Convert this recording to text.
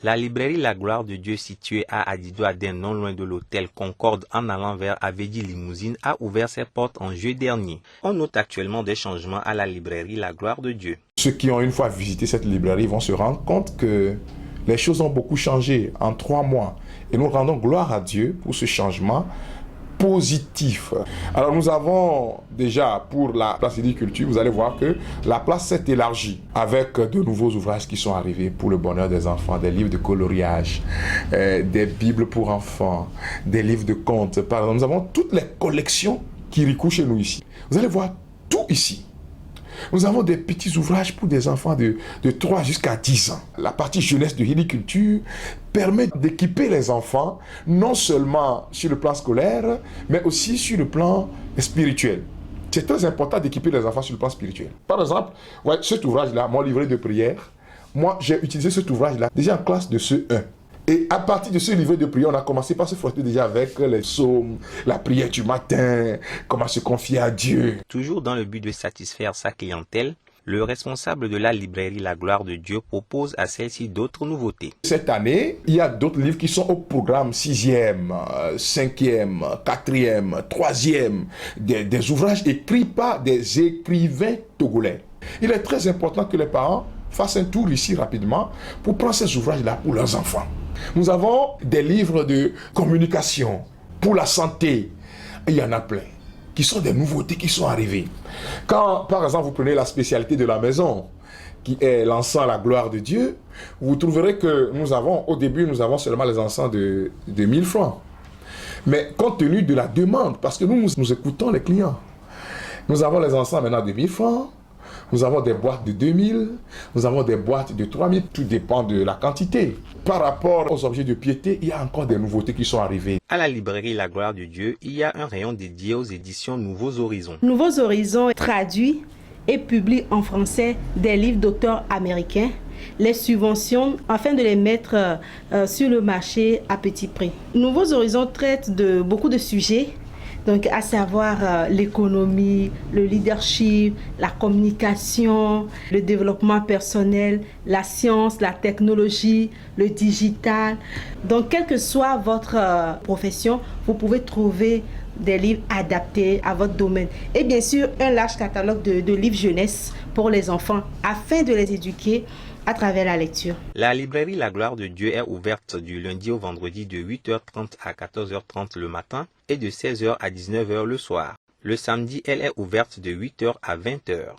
La librairie La Gloire de Dieu située à Adido-Aden, non loin de l'hôtel Concorde en allant vers Avedi Limousine, a ouvert ses portes en juillet dernier. On note actuellement des changements à la librairie La Gloire de Dieu. Ceux qui ont une fois visité cette librairie vont se rendre compte que les choses ont beaucoup changé en 3 mois. Et nous rendons gloire à Dieu pour ce changement positif. Alors nous avons déjà pour la place Culture, vous allez voir que la place s'est élargie avec de nouveaux ouvrages qui sont arrivés pour le bonheur des enfants, des livres de coloriage, des bibles pour enfants, des livres de contes. Par exemple, nous avons toutes les collections qui recourent chez nous ici. Vous allez voir tout ici. Nous avons des petits ouvrages pour des enfants de 3 jusqu'à 10 ans. La partie jeunesse de Culture permet d'équiper les enfants, non seulement sur le plan scolaire, mais aussi sur le plan spirituel. C'est très important d'équiper les enfants sur le plan spirituel. Par exemple, ouais, cet ouvrage-là, mon livret de prière, moi j'ai utilisé cet ouvrage-là déjà en classe de CE1. Et à partir de ce livret de prière, on a commencé par se frotter déjà avec les psaumes, la prière du matin, comment se confier à Dieu. Toujours dans le but de satisfaire sa clientèle, le responsable de la librairie La Gloire de Dieu propose à celle-ci d'autres nouveautés. Cette année, il y a d'autres livres qui sont au programme 6e, 5e, 4e, 3e, des ouvrages écrits par des écrivains togolais. Il est très important que les parents fassent un tour ici rapidement pour prendre ces ouvrages-là pour leurs enfants. Nous avons des livres de communication pour la santé. Il y en a plein qui sont des nouveautés qui sont arrivées. Quand, par exemple, vous prenez la spécialité de la maison, qui est l'encens à la gloire de Dieu, vous trouverez que au début, nous avons seulement les encens de 1000 francs. Mais compte tenu de la demande, parce que nous écoutons les clients, nous avons les encens maintenant de 1000 francs, nous avons des boîtes de 2000, nous avons des boîtes de 3000, tout dépend de la quantité. Par rapport aux objets de piété, il y a encore des nouveautés qui sont arrivées. À la librairie La Gloire de Dieu, il y a un rayon dédié aux éditions Nouveaux Horizons. Nouveaux Horizons traduit et publie en français des livres d'auteurs américains, les subventions afin de les mettre sur le marché à petit prix. Nouveaux Horizons traite de beaucoup de sujets, donc à savoir l'économie, le leadership, la communication, le développement personnel, la science, la technologie, le digital. Donc quelle que soit votre profession, vous pouvez trouver des livres adaptés à votre domaine. Et bien sûr, un large catalogue de livres jeunesse pour les enfants afin de les éduquer à travers la lecture. La librairie La Gloire de Dieu est ouverte du lundi au vendredi de 8h30 à 14h30 le matin et de 16h à 19h le soir. Le samedi, elle est ouverte de 8h à 20h.